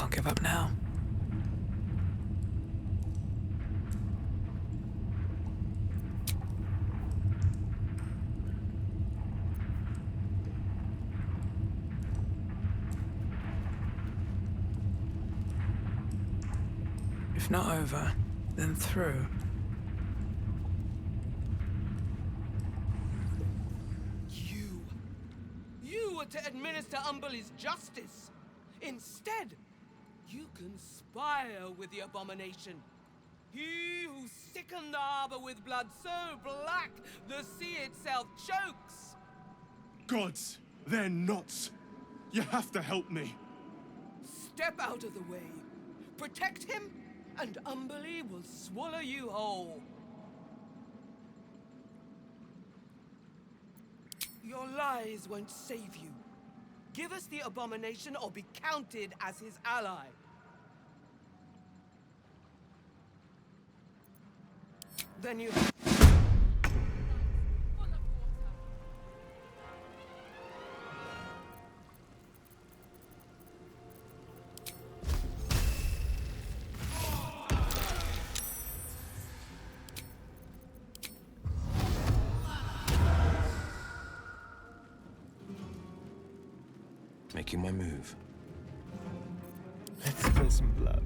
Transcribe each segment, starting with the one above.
Can't give up now. If not over, then through. You were to administer Umberli's justice. Instead, you conspire with the abomination. He who sickened the harbor with blood so black the sea itself chokes. Gods, they're nuts. You have to help me. Step out of the way. Protect him, and Umberli will swallow you whole. Your lies won't save you. Give us the abomination or be counted as his ally. Then you... Making my move. Let's spill some blood.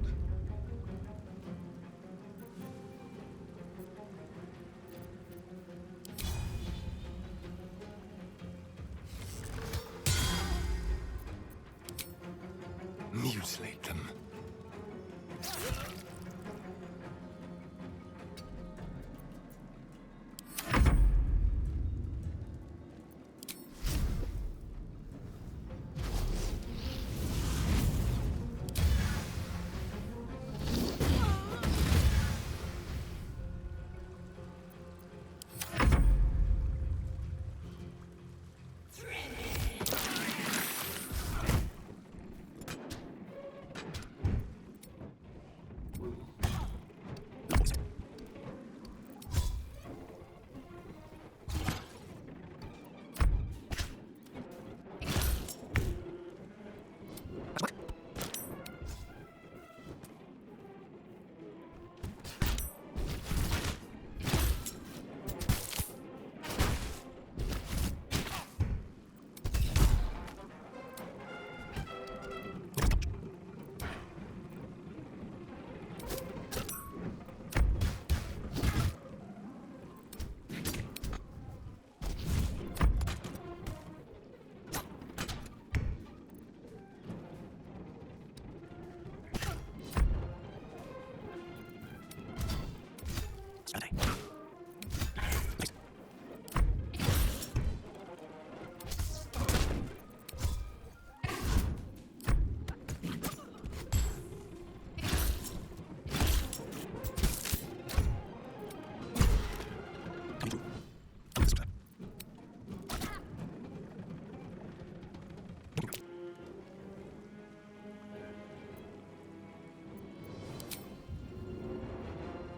Mutilate them.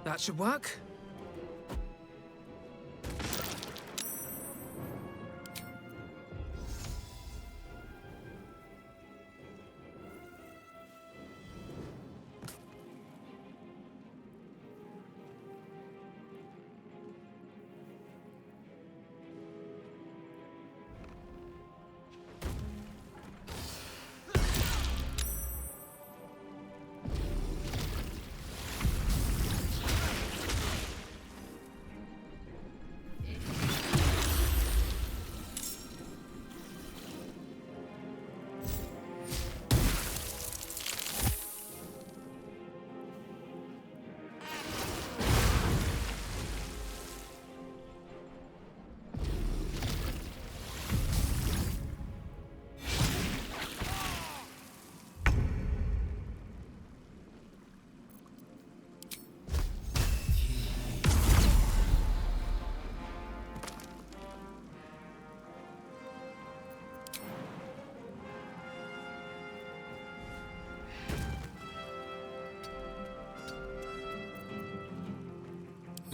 That should work.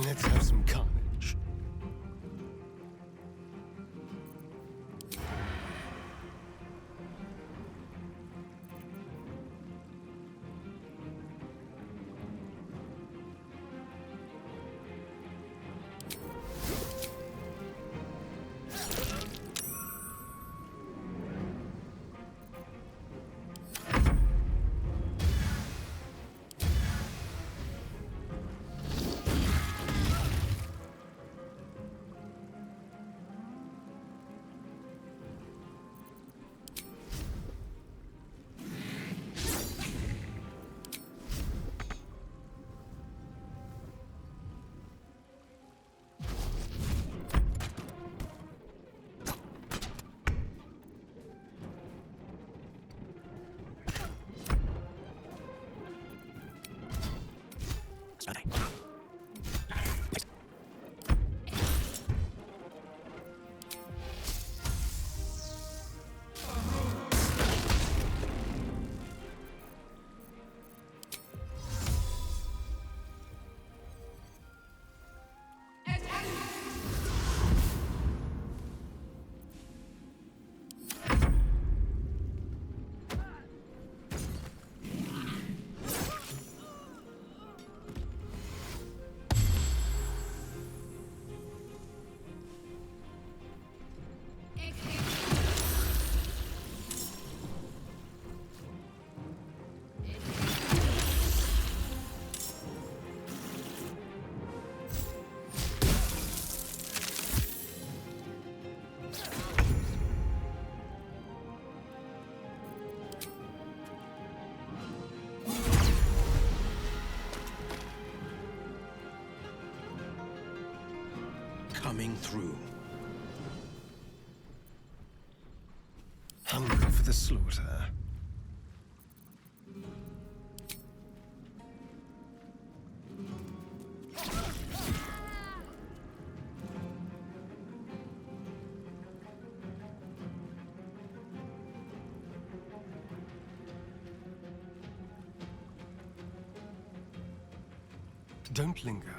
Let's have some carnage. Coming through. Hungry for the slaughter. Don't linger.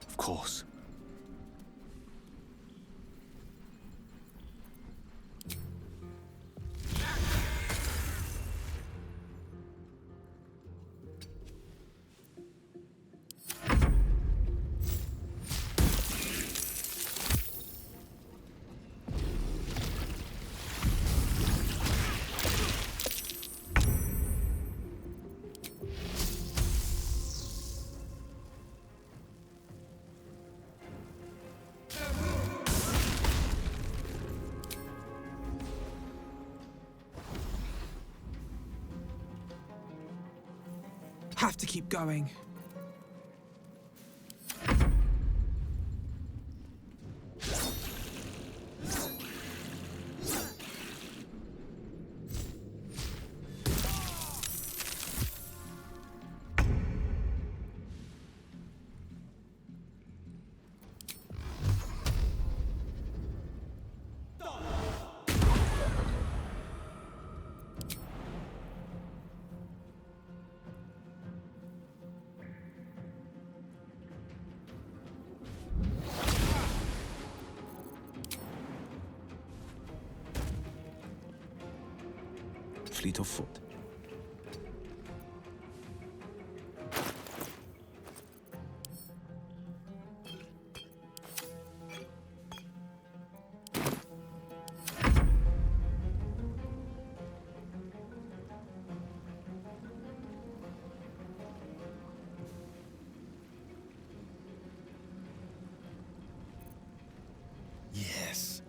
Of course. Have to keep going. Fleet of foot. Yes.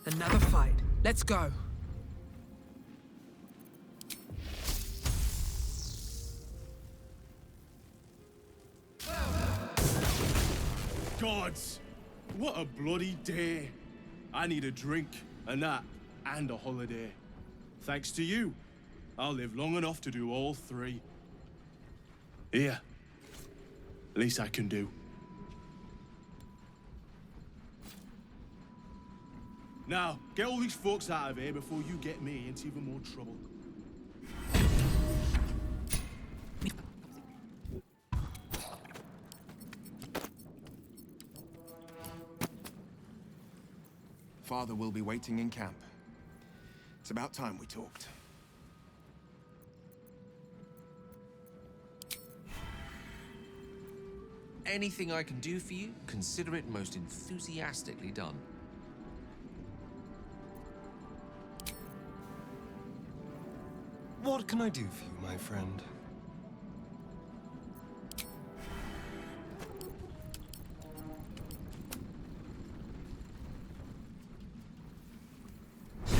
Another fight. Let's go. gods! What a bloody day. I need a drink, a nap, and a holiday. Thanks to you, I'll live long enough to do all three. Here. Least I can do. Now, get all these folks out of here before you get me into even more trouble. Father will be waiting in camp. It's about time we talked. Anything I can do for you, consider it most enthusiastically done. What can I do for you, my friend?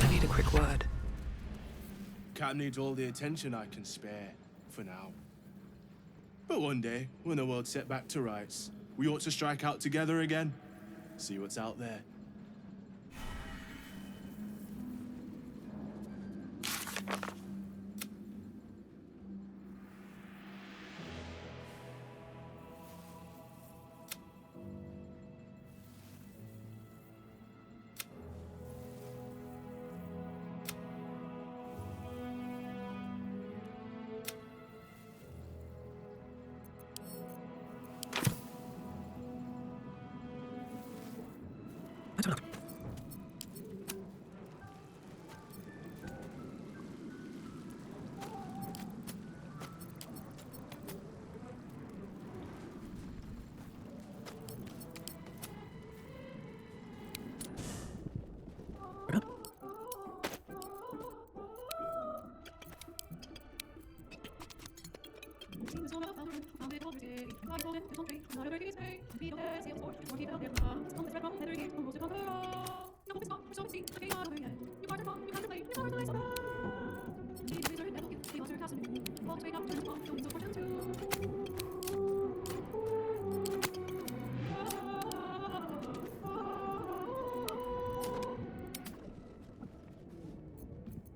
I need a quick word. Camp needs all the attention I can spare, for now. But one day, when the world's set back to rights, we ought to strike out together again. See what's out there.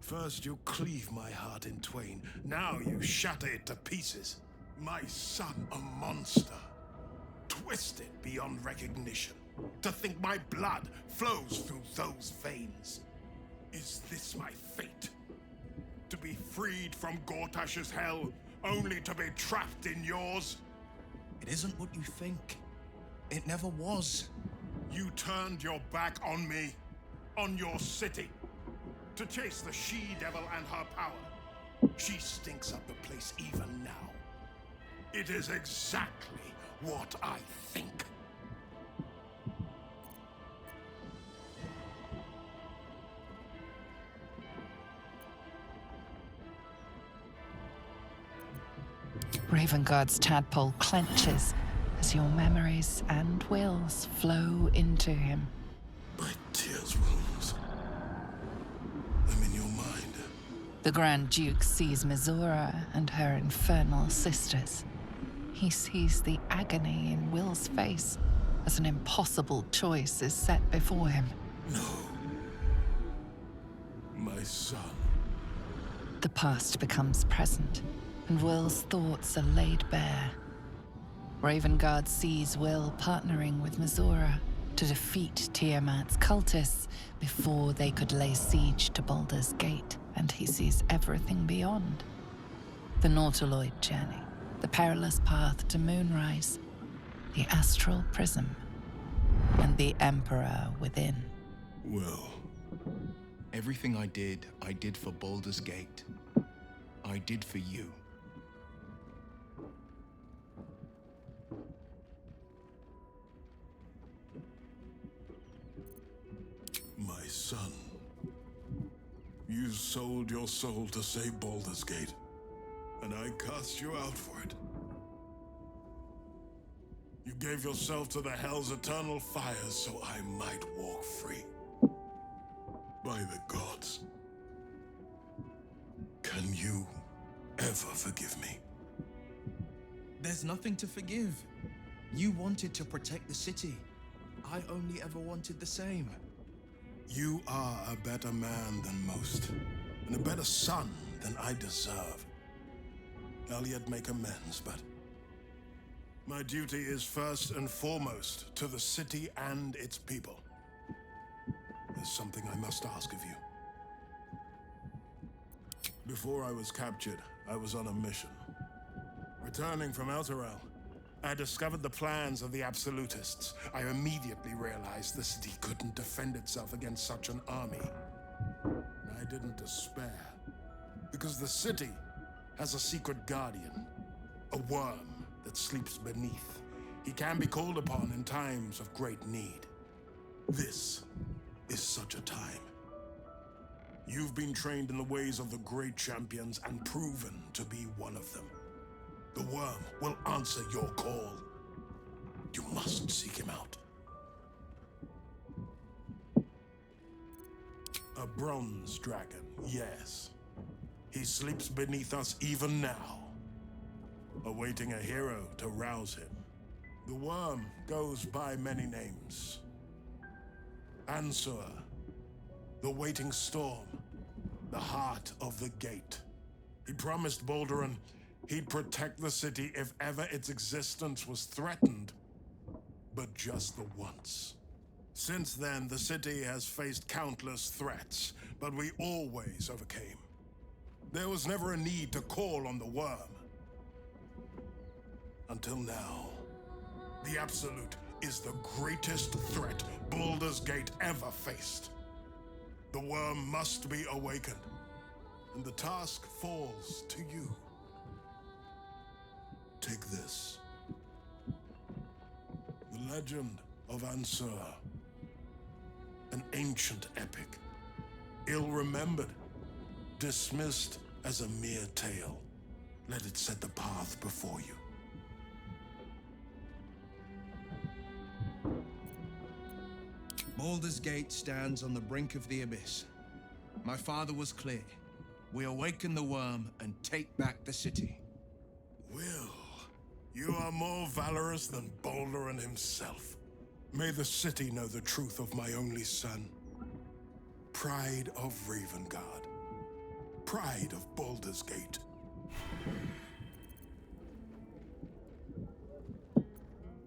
First you cleave my heart in twain, now you shatter it to pieces. My son, a monster, twisted beyond recognition. To think my blood flows through those veins. Is this my fate? To be freed from Gortash's hell, only to be trapped in yours? It isn't what you think. It never was. You turned your back on me, on your city, to chase the she-devil and her power. She stinks up the place even now. It is exactly what I think. Ravenguard's tadpole clenches as your memories and wills flow into him. My tears rose. I'm in your mind. The Grand Duke sees Mizora and her infernal sisters. He sees the agony in Will's face as an impossible choice is set before him. No. My son. The past becomes present, and Will's thoughts are laid bare. Ravenguard sees Will partnering with Mizora to defeat Tiamat's cultists before they could lay siege to Baldur's Gate, and he sees everything beyond. The Nautiloid journey, the perilous path to Moonrise, the astral prism, and the Emperor within. Well, Everything I did for Baldur's Gate. I did for you. my son, you sold your soul to save Baldur's Gate, and I cast you out for it. You gave yourself to the Hell's eternal fires so I might walk free. By the gods, can you ever forgive me? There's nothing to forgive. You wanted to protect the city. I only ever wanted the same. You are a better man than most, and a better son than I deserve. I'll yet make amends, but my duty is first and foremost to the city and its people. There's something I must ask of you. Before I was captured, I was on a mission. Returning from Elturel, I discovered the plans of the Absolutists. I immediately realized the city couldn't defend itself against such an army. I didn't despair, because the city has a secret guardian, a worm that sleeps beneath. He can be called upon in times of great need. This is such a time. You've been trained in the ways of the great champions and proven to be one of them. The worm will answer your call. You must seek him out. A bronze dragon, yes. He sleeps beneath us even now, awaiting a hero to rouse him. The worm goes by many names. Ansur, the waiting storm, the heart of the gate. He promised Baldur he'd protect the city if ever its existence was threatened, but just the once. Since then, the city has faced countless threats, but we always overcame. There was never a need to call on the worm. Until now. The Absolute is the greatest threat Baldur's Gate ever faced. The worm must be awakened, and the task falls to you. Take this. The legend of Ansur. An ancient epic. Ill-remembered. Dismissed as a mere tale. Let it set the path before you. Baldur's Gate stands on the brink of the abyss. My father was clear. We awaken the worm and take back the city. Will, you are more valorous than Baldur himself. May the city know the truth of my only son. Pride of Ravengard. Pride of Baldur's Gate.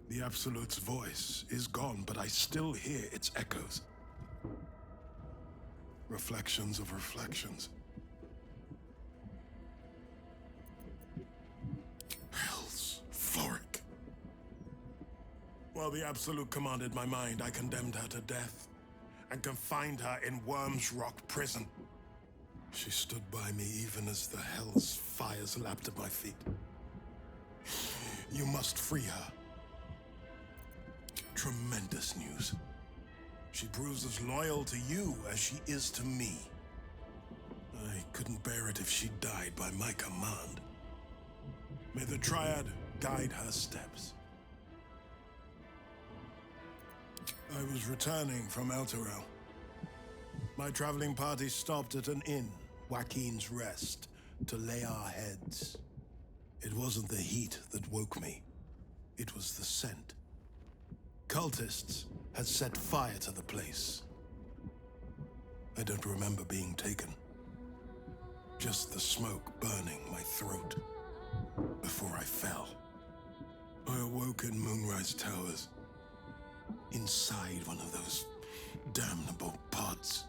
The Absolute's voice is gone, but I still hear its echoes. Reflections of reflections. Hell's Floric. While the Absolute commanded my mind, I condemned her to death and confined her in Worm's Rock prison. She stood by me even as the Hell's fires lapped at my feet. You must free her. Tremendous news. She proves as loyal to you as she is to me. I couldn't bear it if she died by my command. May the Triad guide her steps. I was returning from Elturel. My traveling party stopped at an inn, Joaquin's Rest, to lay our heads. It wasn't the heat that woke me. It was the scent. Cultists had set fire to the place. I don't remember being taken. Just the smoke burning my throat before I fell. I awoke in Moonrise Towers, inside one of those damnable pods.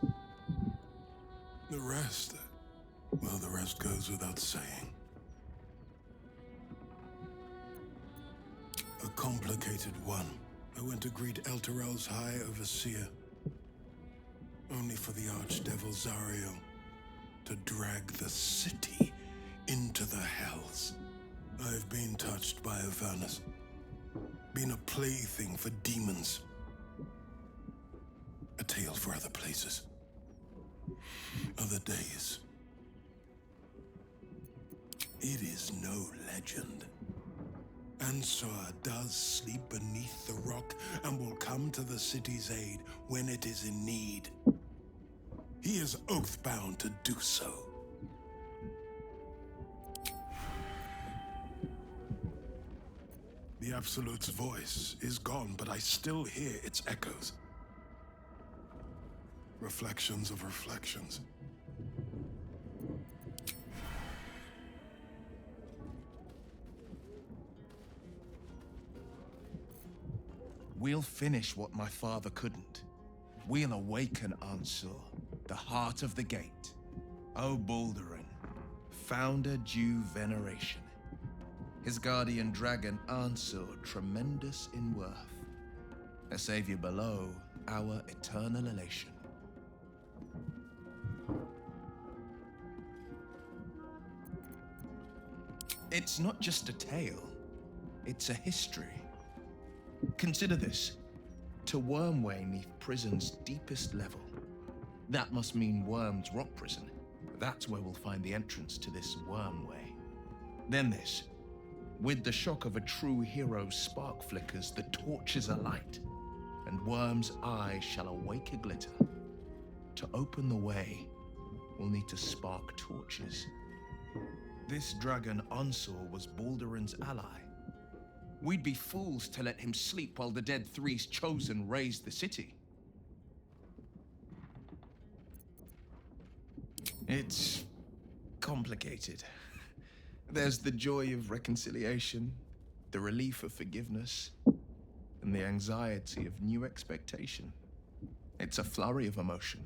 The rest, well, the rest goes without saying. A complicated one. I went to greet Elturel's High Overseer, only for the Archdevil Zariel to drag the city into the Hells. I've been touched by Avernus, been a plaything for demons. A tale for other places, other days. It is no legend. Ansur does sleep beneath the rock and will come to the city's aid when it is in need. He is oath-bound to do so. The Absolute's voice is gone, but I still hear its echoes. Reflections of reflections. We'll finish what my father couldn't. We'll awaken Ansur, the heart of the gate. O Baldurin, founder due veneration. His guardian dragon Ansur, tremendous in worth. A savior below, our eternal elation. It's not just a tale, it's a history. Consider this. To Wormway 'neath prison's deepest level. That must mean Worm's rock prison. That's where we'll find the entrance to this Wormway. Then this. With the shock of a true hero's spark flickers, the torches alight, and Worm's eye shall awake a glitter. To open the way, we'll need to spark torches. This dragon Ansur was Baldurin's ally. We'd be fools to let him sleep while the Dead Three's chosen raised the city. It's complicated. There's the joy of reconciliation, the relief of forgiveness, and the anxiety of new expectation. It's a flurry of emotion.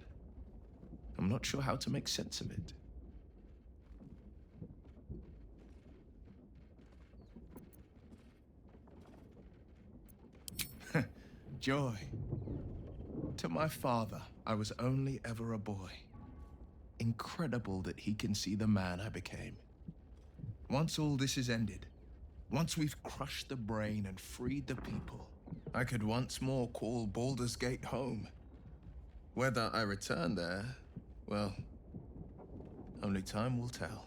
I'm not sure how to make sense of it. Joy. To my father, I was only ever a boy. Incredible that he can see the man I became. Once all this is ended, once we've crushed the brain and freed the people, I could once more call Baldur's Gate home. Whether I return there, well, only time will tell.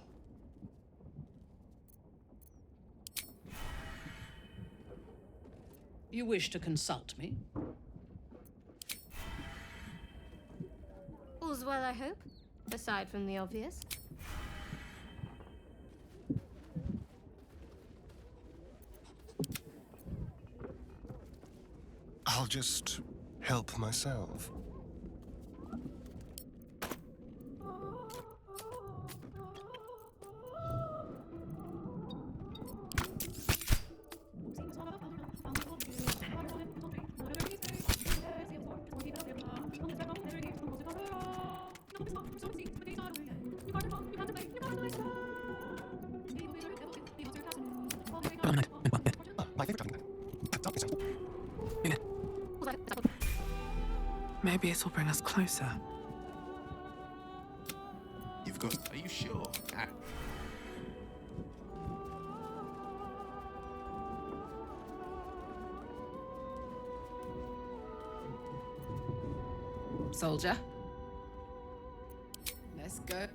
You wish to consult me? All's well, I hope, aside from the obvious. I'll just help myself. Maybe it'll bring us closer. You've got... Are you sure? Soldier. Let's go.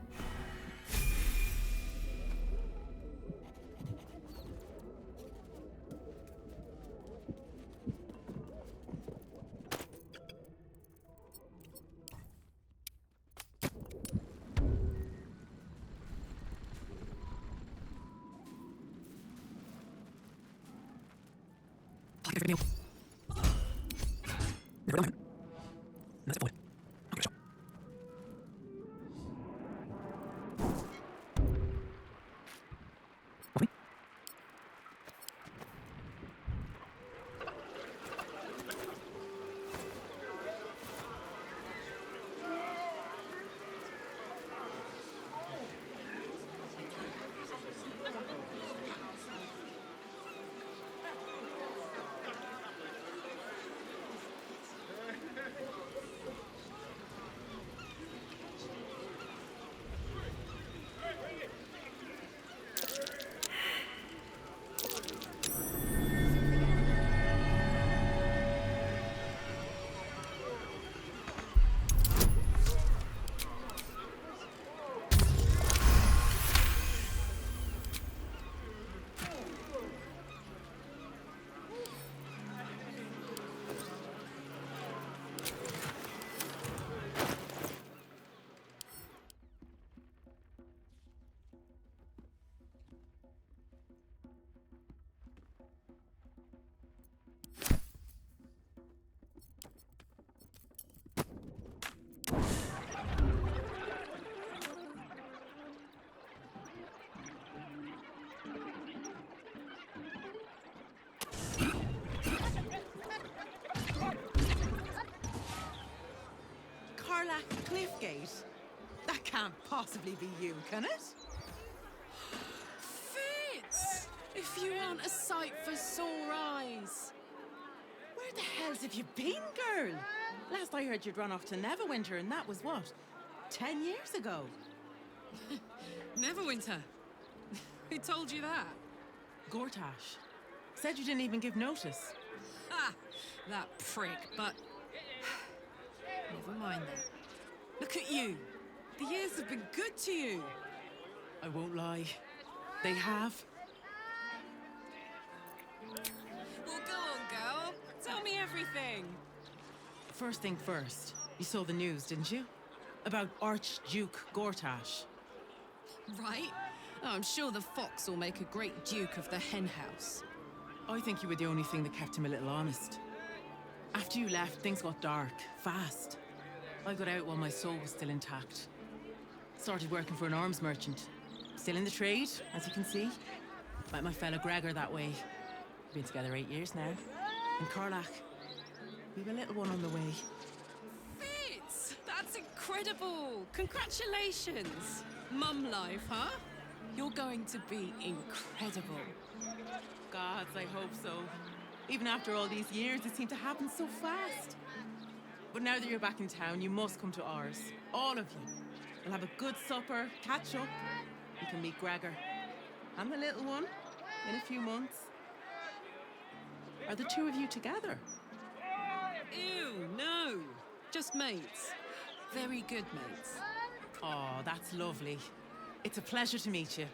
Cliffgate? That can't possibly be you, can it? Fitz! If you aren't a sight for sore eyes. Where the hells have you been, girl? Last I heard you'd run off to Neverwinter, and that was what? 10 years ago? Neverwinter? Who told you that? Gortash. Said you didn't even give notice. Ah, that prick, but... Never mind that. Look at you. The years have been good to you. I won't lie. They have. Well, go on, girl. Tell me everything. First thing first, you saw the news, didn't you? About Archduke Gortash. Right? Oh, I'm sure the fox will make a great duke of the hen house. I think you were the only thing that kept him a little honest. After you left, things got dark, fast. I got out while my soul was still intact. Started working for an arms merchant. Still in the trade, as you can see. Met my fellow Gregor that way. Been together 8 years now. In Kharlach. We've a little one on the way. Fitz! That's incredible! Congratulations! Mum life, huh? You're going to be incredible. Gods, I hope so. Even after all these years, it seemed to happen so fast. But now that you're back in town, you must come to ours. All of you. We'll have a good supper, catch up. You can meet Gregor. And the little one in a few months. Are the two of you together? Ew, no. Just mates. Very good mates. Oh, that's lovely. It's a pleasure to meet you.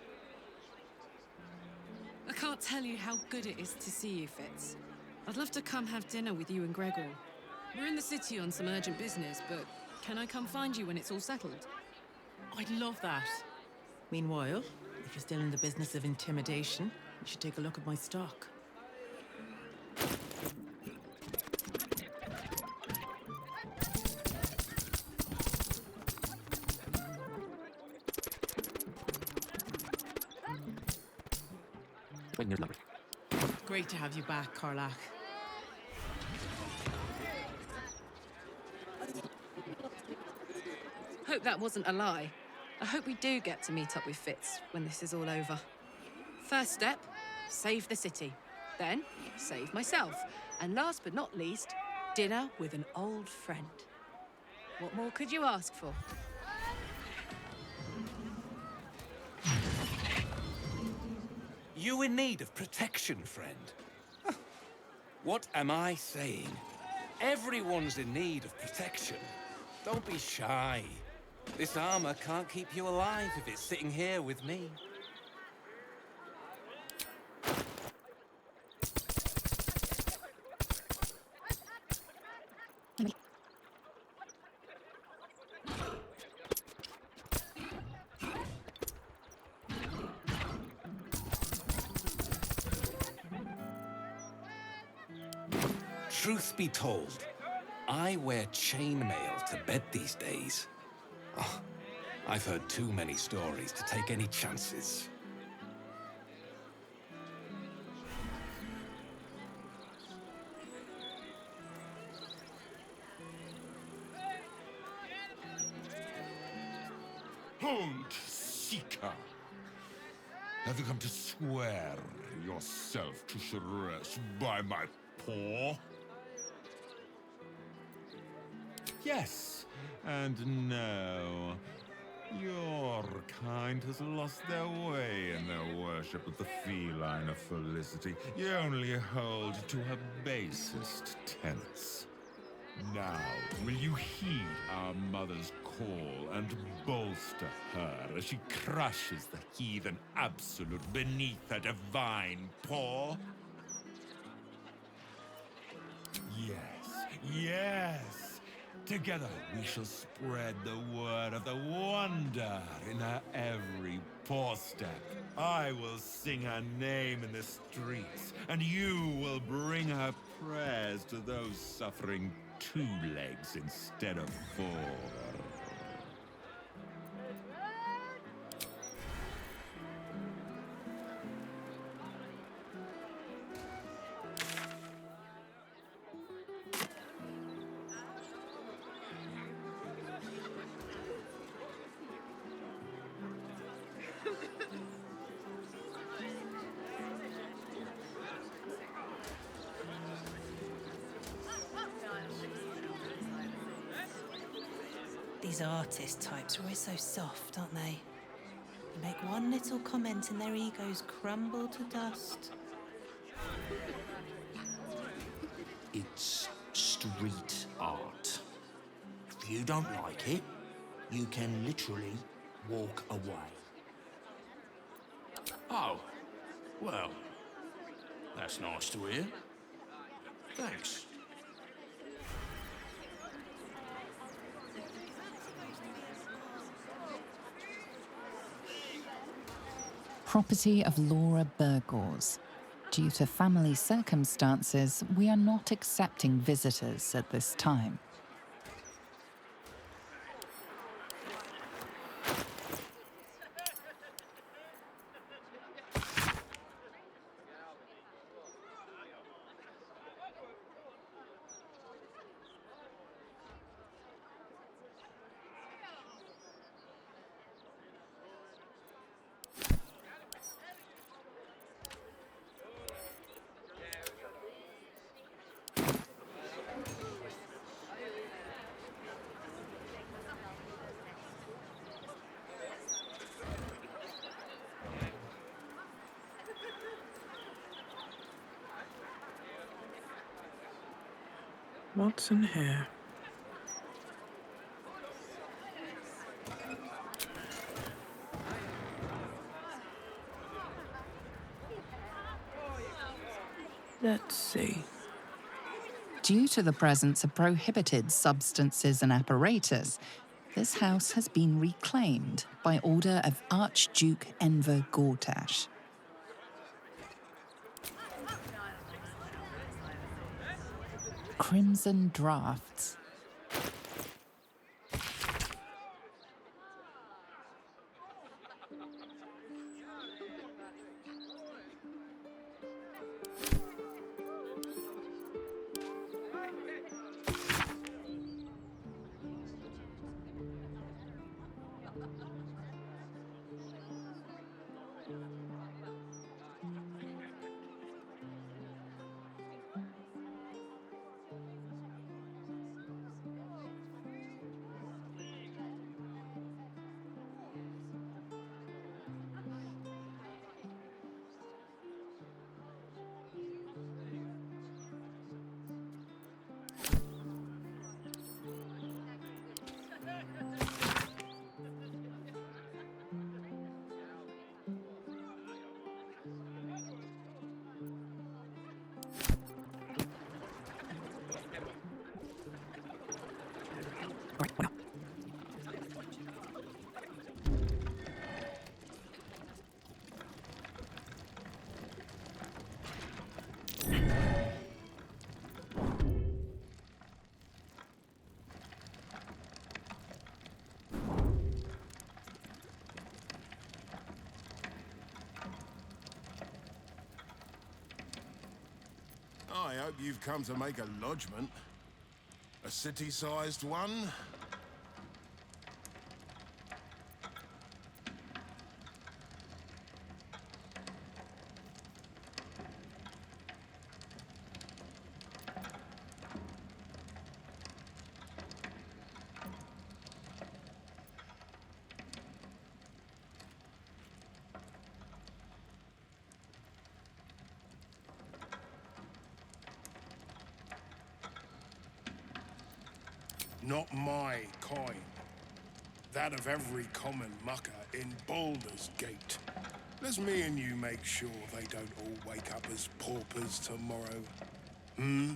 I can't tell you how good it is to see you, Fitz. I'd love to come have dinner with you and Gregor. We're in the city on some urgent business, but can I come find you when it's all settled? I'd love that. Meanwhile, if you're still in the business of intimidation, you should take a look at my stock. Great to have you back, Kарлach. Hope that wasn't a lie. I hope we do get to meet up with Fitz when this is all over. First step, save the city. Then, save myself. And last but not least, dinner with an old friend. What more could you ask for? You in need of protection, friend? Huh. What am I saying? Everyone's in need of protection. Don't be shy. This armor can't keep you alive if it's sitting here with me. Truth be told, I wear chainmail to bed these days. Oh, I've heard too many stories to take any chances. Hold, Seeker. Have you come to swear yourself to Shress by my paw? Yes, and no. Your kind has lost their way in their worship of the feline of felicity. You only hold to her basest tenets. Now, will you heed our mother's call and bolster her as she crushes the heathen absolute beneath her divine paw? Yes, yes! Together we shall spread the word of the wonder in her every paw step. I will sing her name in the streets, and you will bring her prayers to those suffering 2 legs instead of 4. These artist types are always so soft, aren't they? You make one little comment and their egos crumble to dust. It's street art. If you don't like it, you can literally walk away. Oh, well, that's nice to hear. Thanks. Property of Laura Burgors. Due to family circumstances, we are not accepting visitors at this time. What's in here? Let's see. Due to the presence of prohibited substances and apparatus, this house has been reclaimed by order of Archduke Enver Gortash. Crimson Drafts. I hope you've come to make a lodgment. A city-sized one? Not my kind. That of every common mucker in Baldur's Gate. Let's me and you make sure they don't all wake up as paupers tomorrow. Hmm?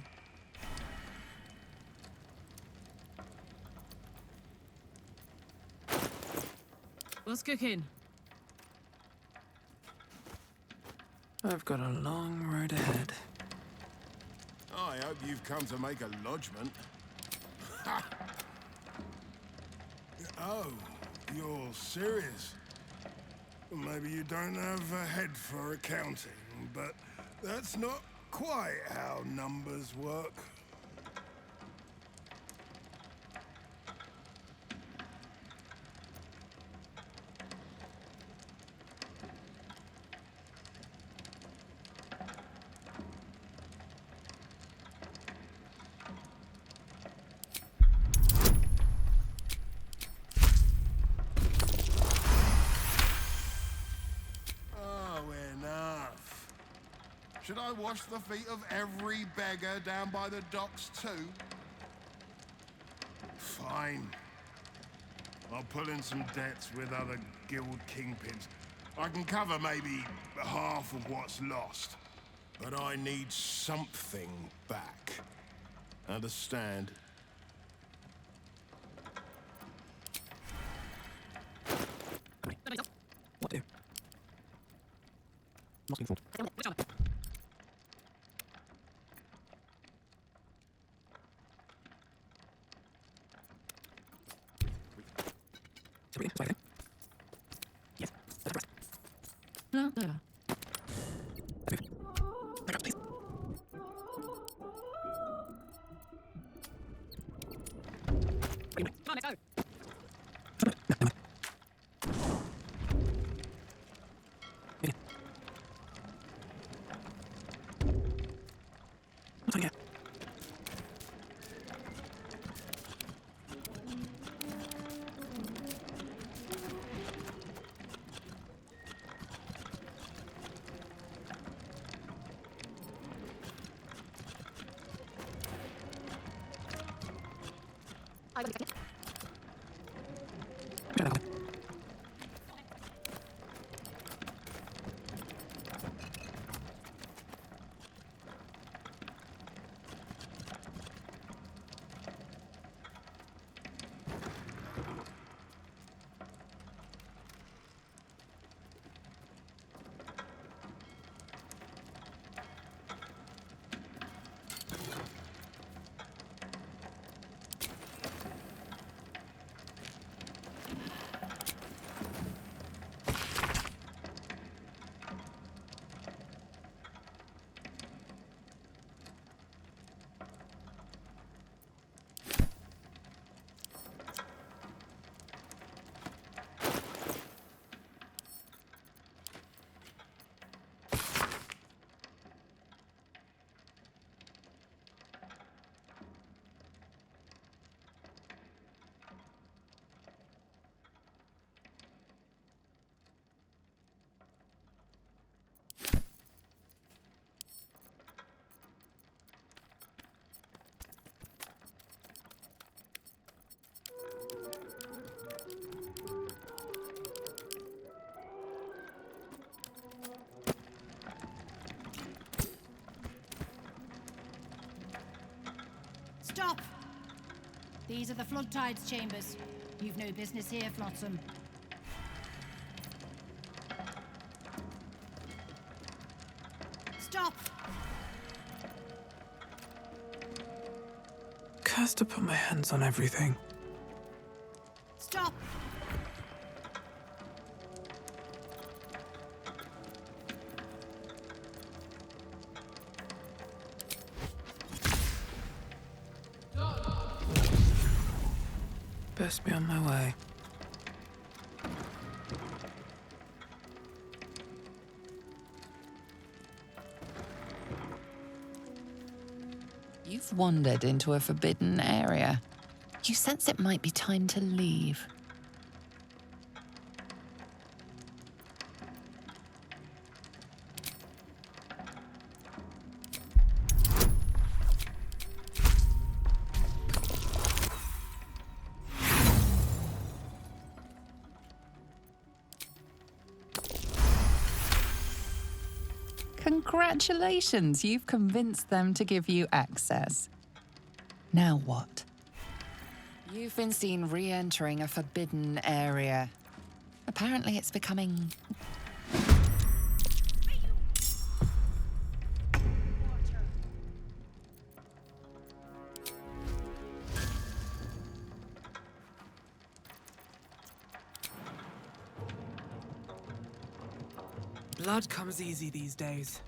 What's cooking? I've got a long road ahead. I hope you've come to make a lodgment. Ha! Oh, you're serious? Well, maybe you don't have a head for accounting, but that's not quite how numbers work. Should I wash the feet of every beggar down by the docks too? Fine. I'll pull in some debts with other guild kingpins. I can cover maybe half of what's lost. But I need something back. Understand? What do? Asking for. Yes. No, no. Stop! These are the flood tides chambers. You've no business here, Flotsam. Stop! Cursed to put my hands on everything. Stop! Best be on my way. You've wandered into a forbidden area. You sense it might be time to leave. Congratulations, you've convinced them to give you access. Now what? You've been seen re-entering a forbidden area. Apparently it's becoming... Blood comes easy these days.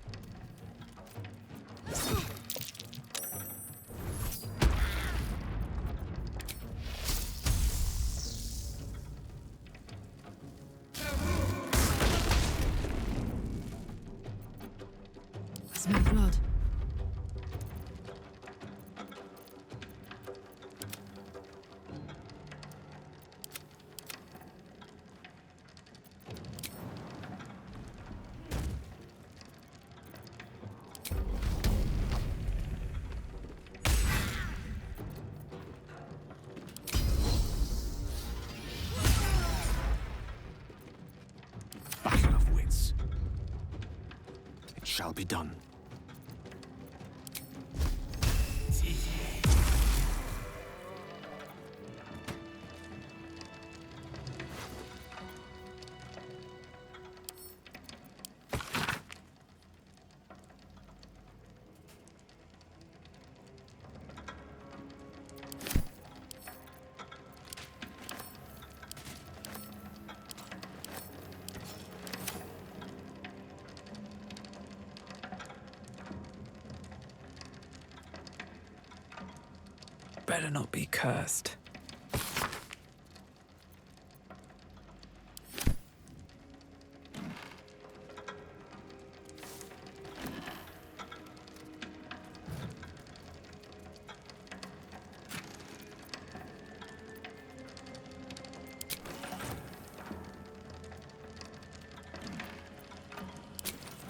I smell blood. shall be done. Better not be cursed.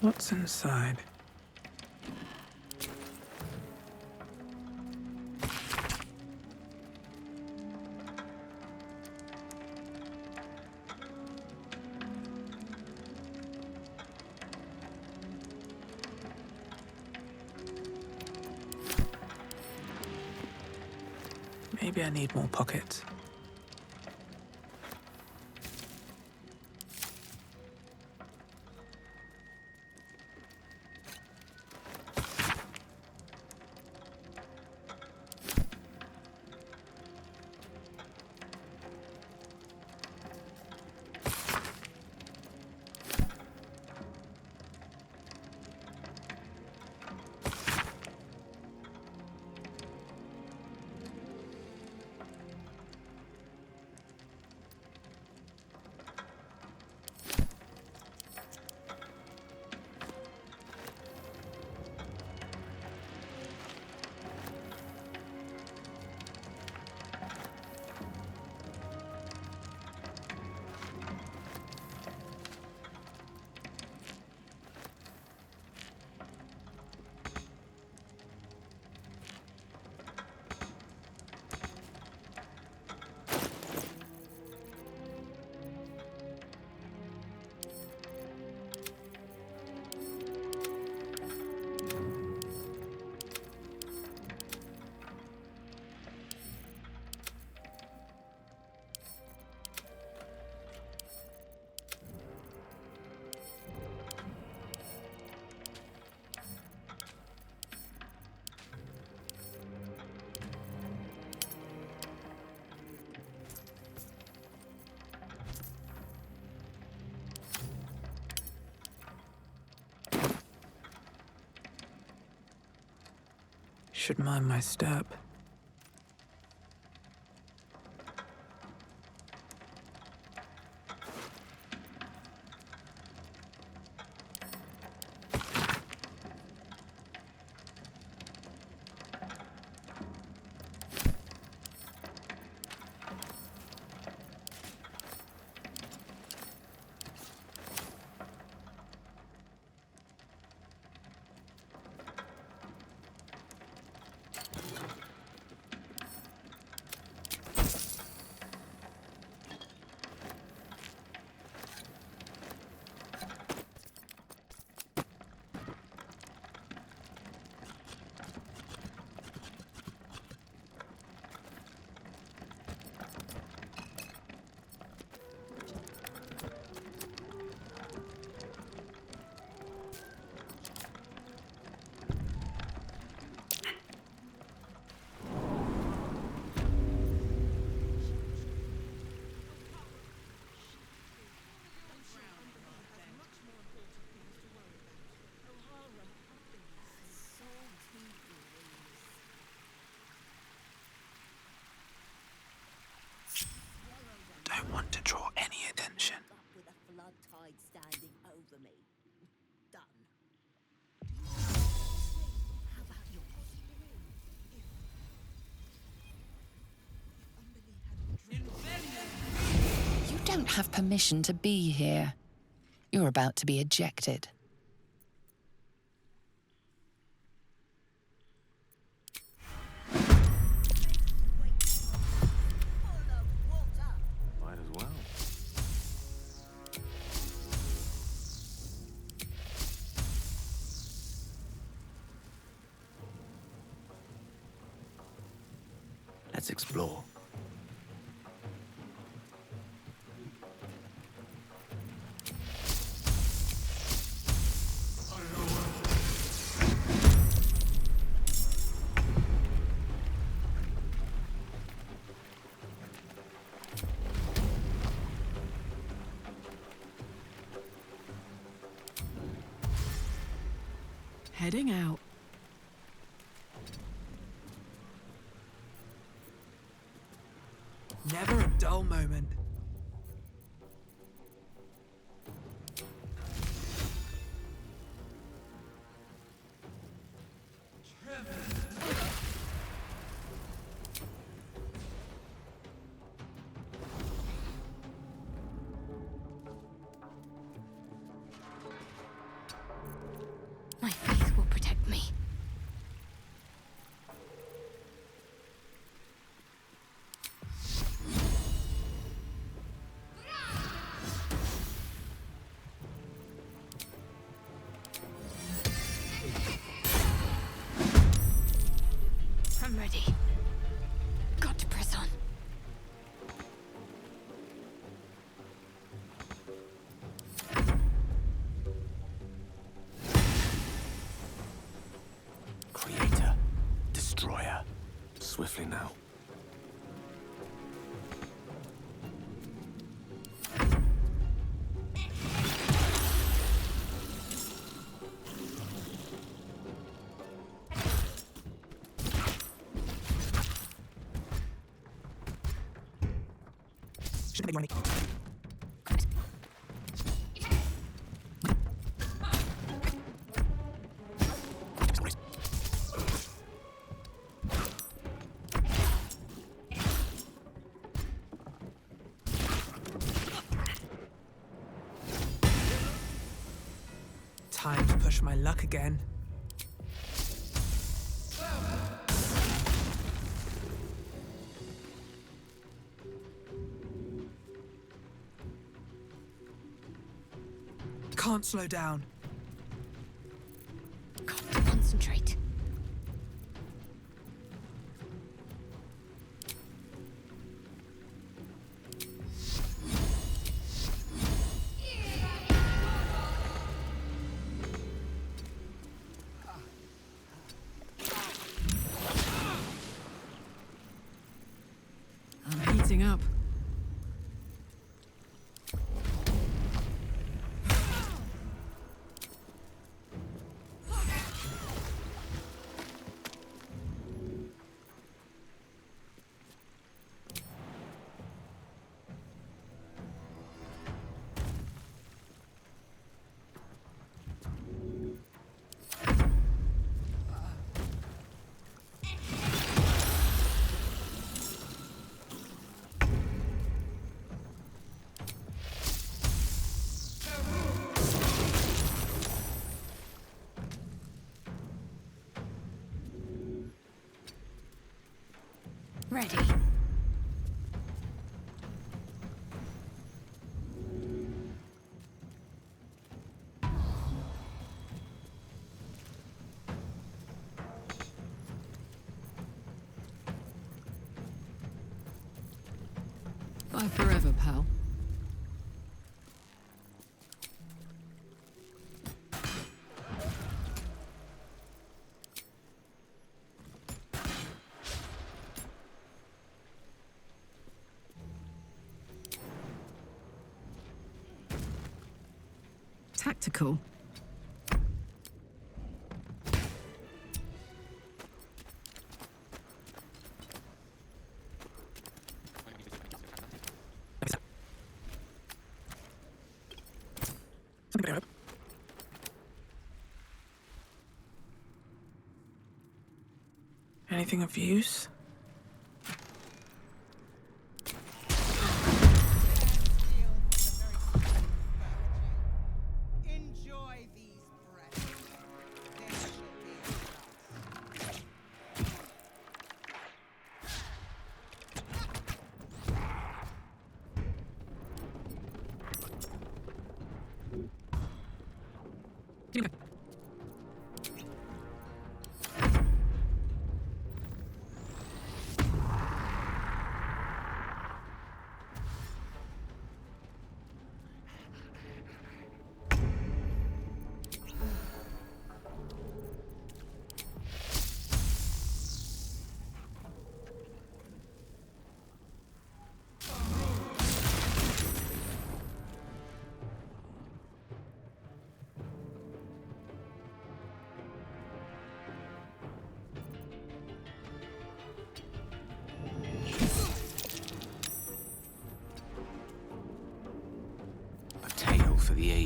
What's inside? Maybe I need more pockets. Should mind my step. Don't want to draw any attention. With a flood tide standing over me. Done. How about yours? You don't have permission to be here. You're about to be ejected. Might as well. Let's explore. Heading out. Never a dull moment. My faith will protect me. I'm ready. Got to press on. Creator, destroyer. Swiftly now. Time to push my luck again. Can't slow down. Got to concentrate. I'm heating up. Ready. Bye forever, pal. Tactical. Anything of use?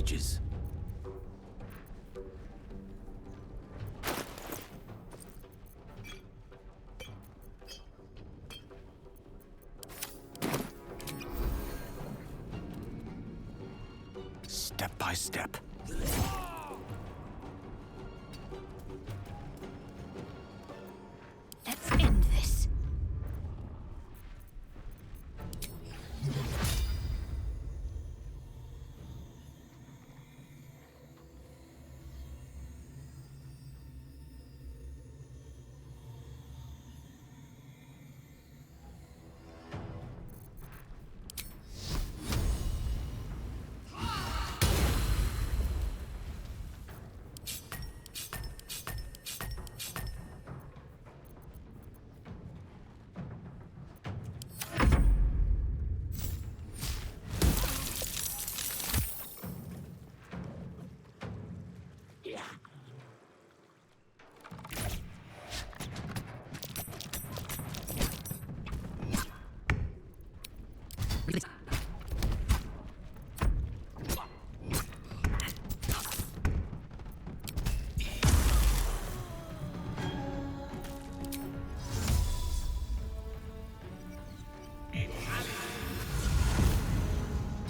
ages. Step by step. Let's end this.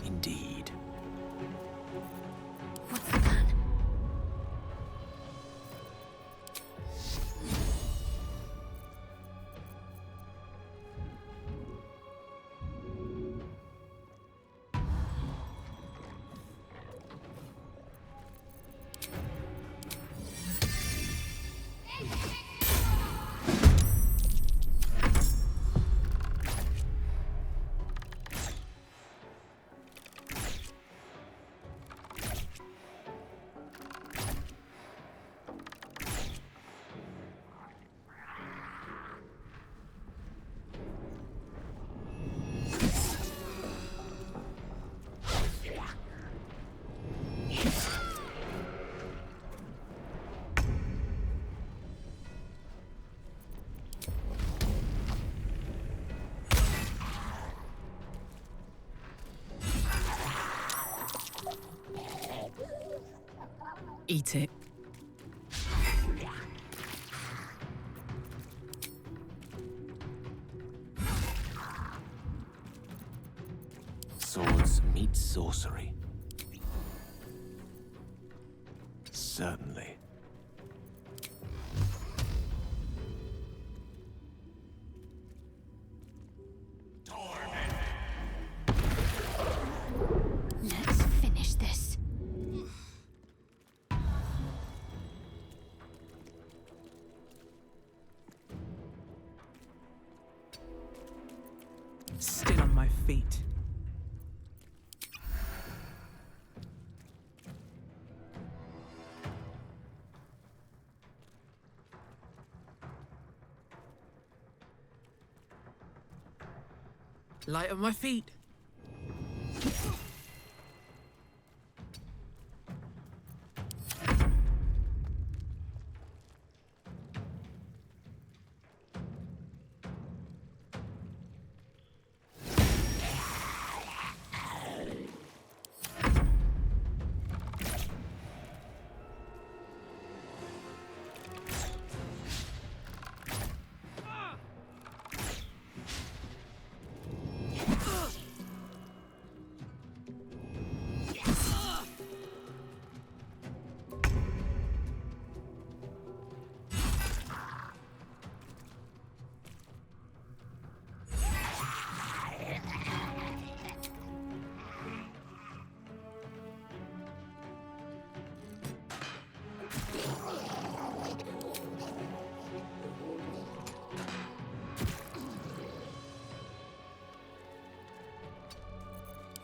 Indeed. What's the plan? Eat it. Swords meet sorcery. Certainly. Let's finish this. Still on my feet. Light on my feet.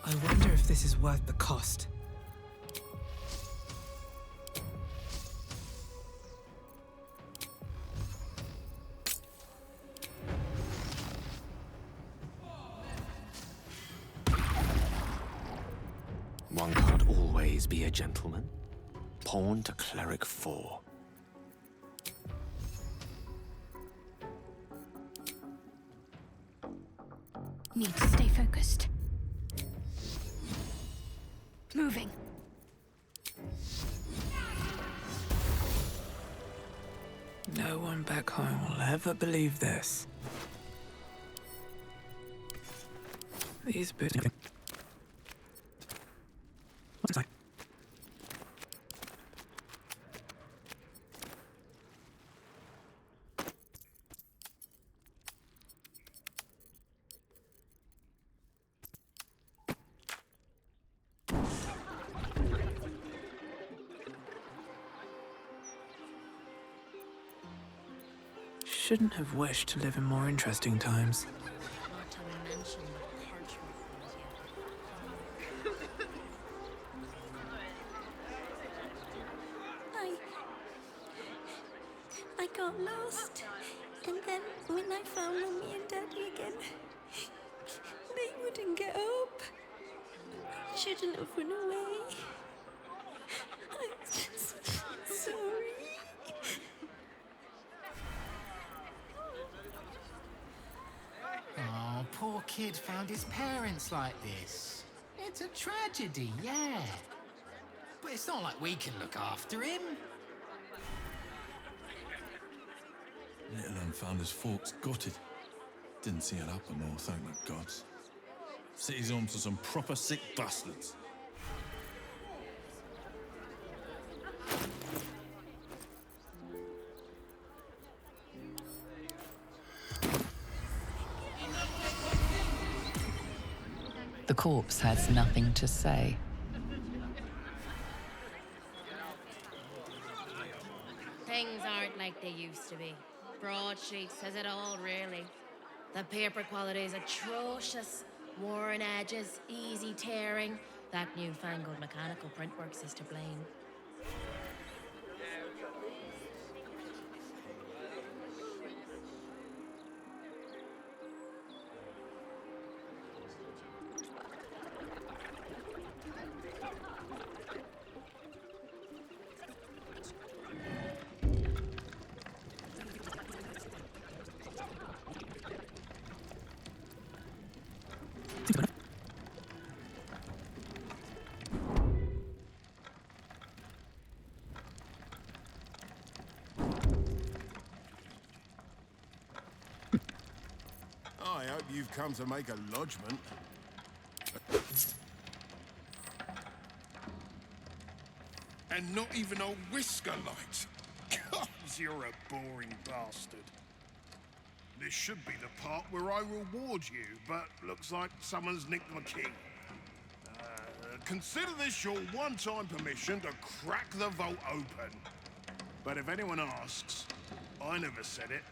I wonder if this is worth the cost. One can't always be a gentleman. Pawn to cleric 4. Need to stay focused. Moving. No one back home will ever believe this. These boots. What's that? Shouldn't have wished to live in more interesting times. Not to mention the parchment. I got lost. And then when I found Mummy and Daddy again, they wouldn't get up. I shouldn't have run away. I'm just sorry. Oh, poor kid found his parents like this. It's a tragedy, yeah. But it's not like we can look after him. Little un found his folks gutted. Didn't see it happen though, thank the gods. City's home to some proper sick bastards. The corpse has nothing to say. Things aren't like they used to be. Broadsheet says it all, really. The paper quality is atrocious. Worn edges, easy tearing. That newfangled mechanical printworks is to blame. I hope you've come to make a lodgment. And not even a whisker light. God, you're a boring bastard. This should be the part where I reward you, but looks like someone's nicked my key. Consider this your one-time permission to crack the vault open. But if anyone asks, I never said it.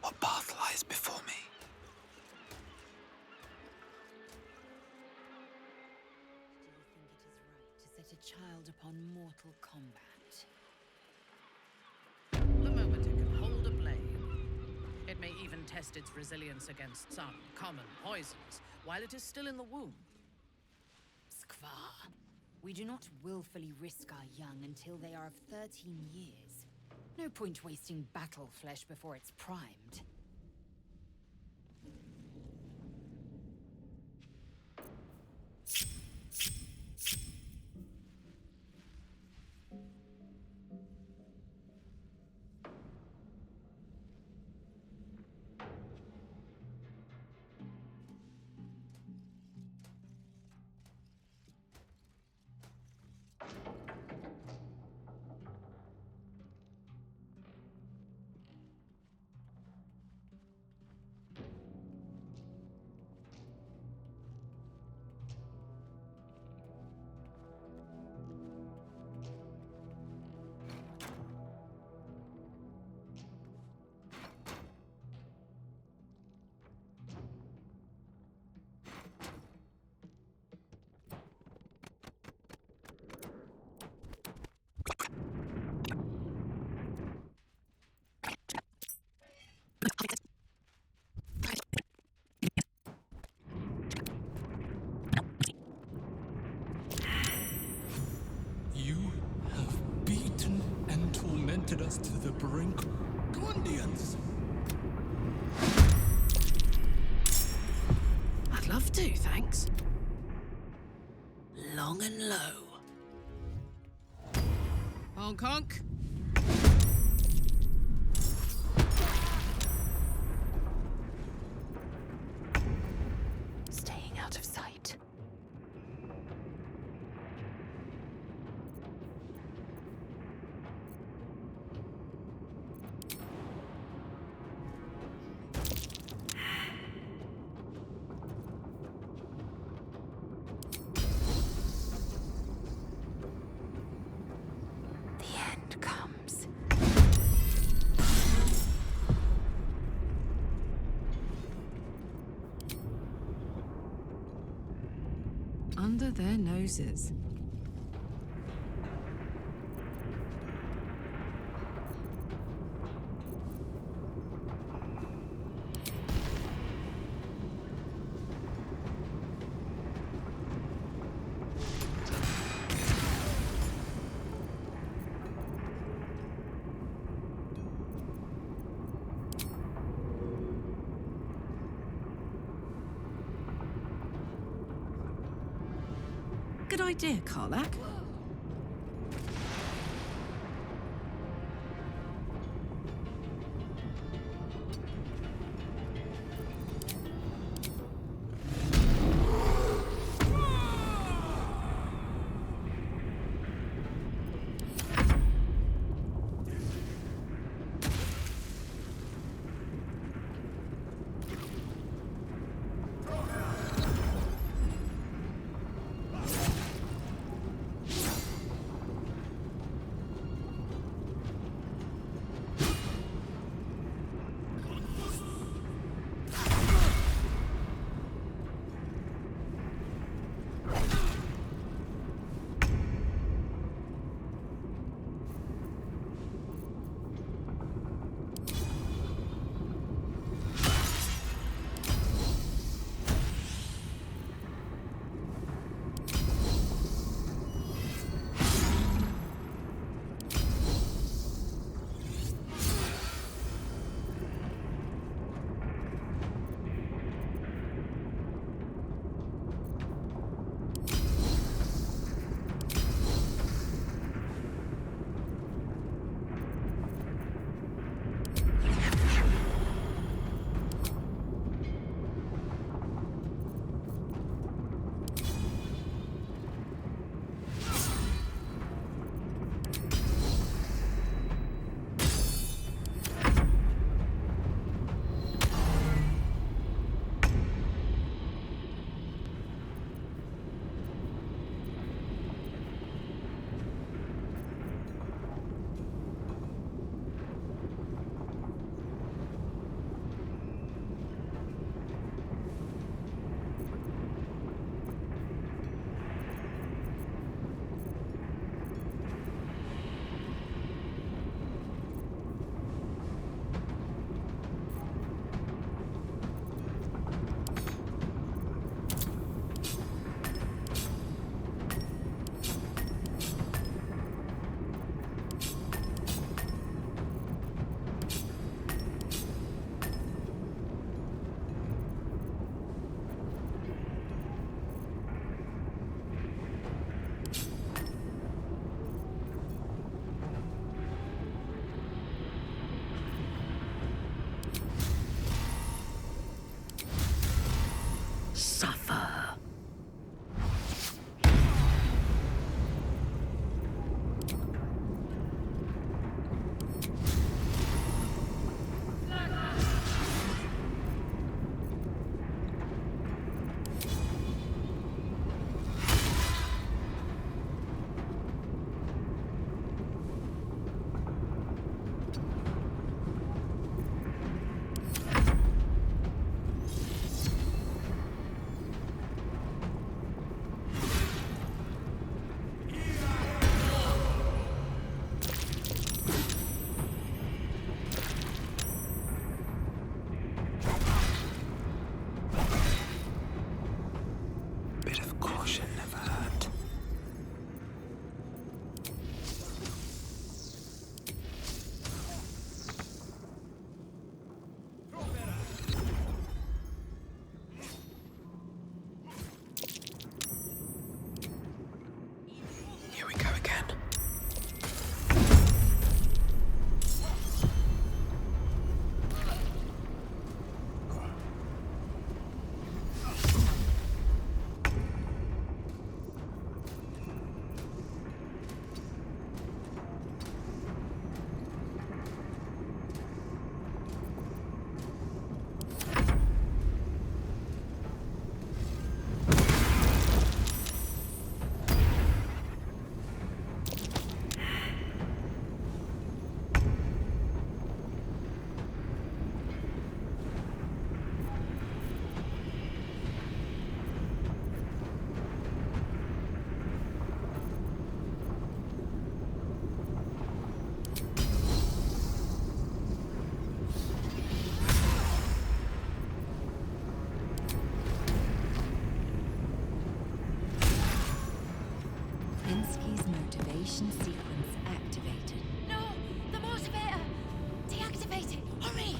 What path lies before me? To set a child upon mortal combat. The moment it can hold a blade, it may even test its resilience against some common poisons while it is still in the womb. Skvar. We do not willfully risk our young until they are of 13 years. No point wasting battle flesh before it's primed. Us to the brink. Gondians! I'd love to, thanks. Long and low. Honk honk. Staying out of sight. Under their noses. Good idea, Kарлach. His motivation sequence activated. No! The motivator! Deactivate it! Hurry!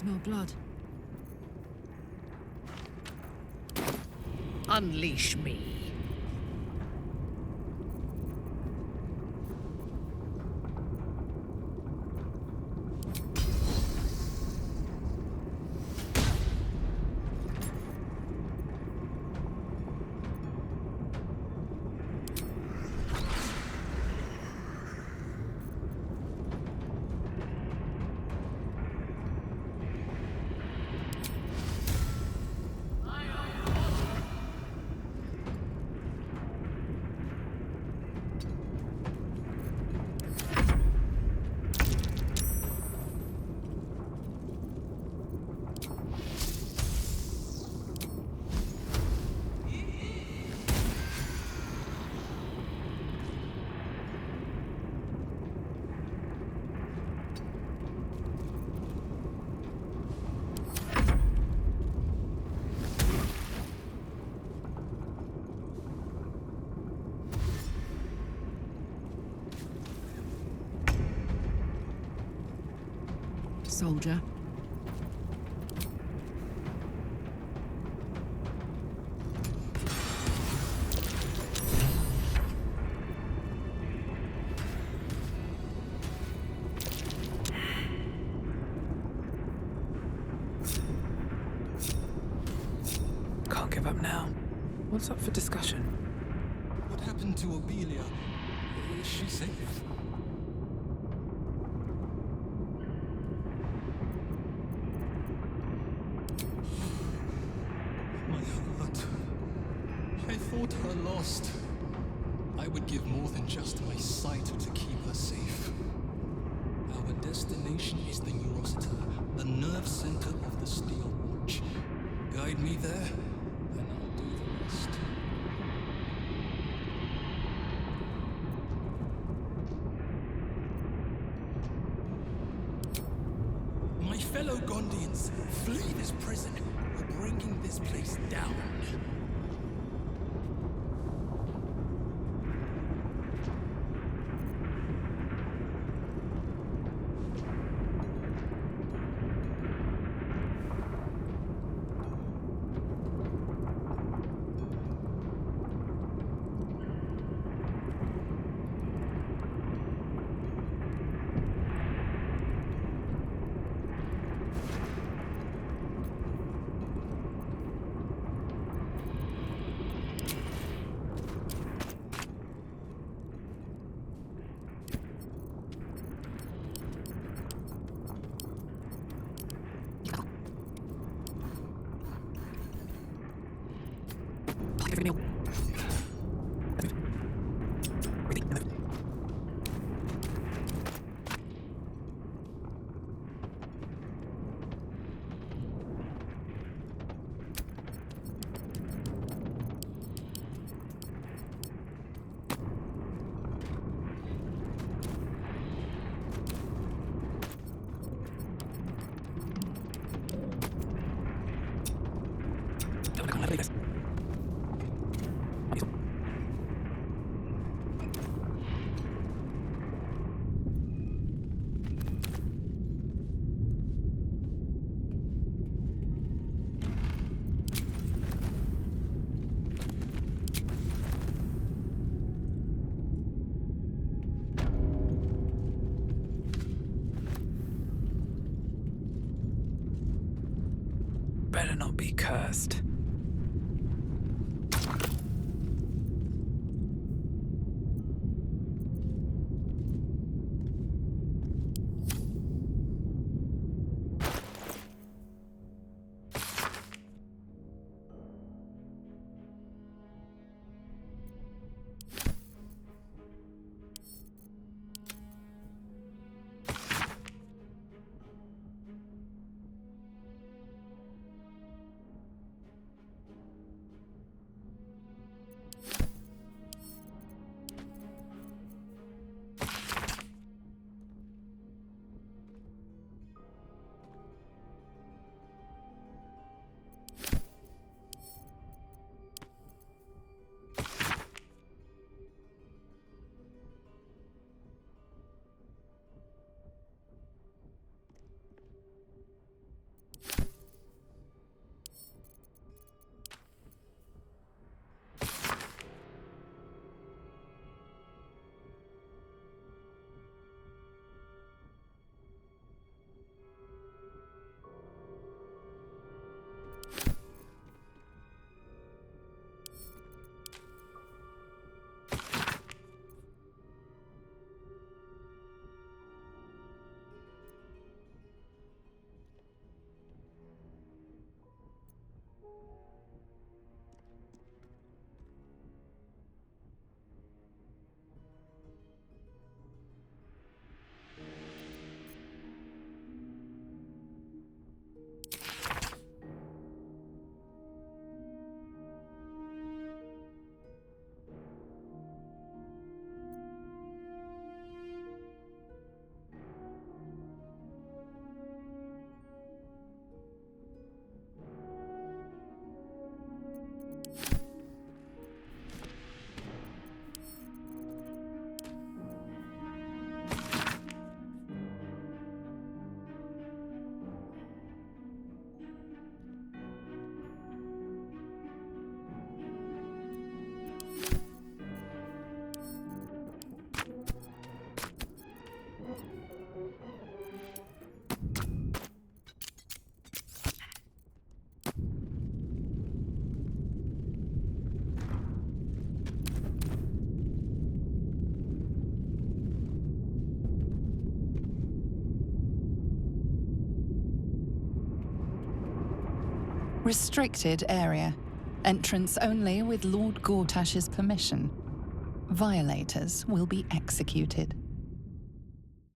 Smell blood. Unleash me. soldier. Can't give up now. What's up for discussion? What happened to Obelia? Is she safe? My heart. I thought her lost. I would give more than just my sight to keep her safe. Our destination is the Eurosita, the nerve center of the Steel Watch. Guide me there, and I'll do the rest. My fellow Gondians, flee this prison. We're bringing this place down. Better not be cursed. Restricted area. Entrance only with Lord Gortash's permission. Violators will be executed.